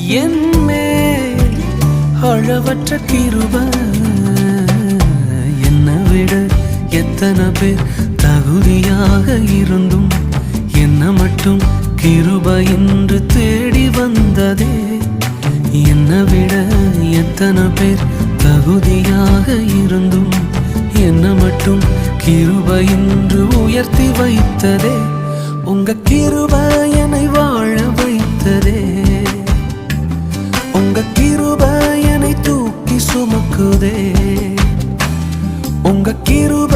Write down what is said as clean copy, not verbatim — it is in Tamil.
என்மேல் அளவற்ற கிருபை என்னை விட எத்தனை பேர் தகுதியாக இருந்தும் என்ன மட்டும் கிருபை என்று தேடி வந்ததே. என்னை விட எத்தனை பேர் தகுதியாக இருந்தும் என்ன மட்டும் கிருபை என்று உயர்த்தி வைத்ததே. உங்க கிருபை என்னை வாழ வைத்ததே. உங்க கிருபை என்னை தூக்கி சுமக்குதே. உங்க கிருபை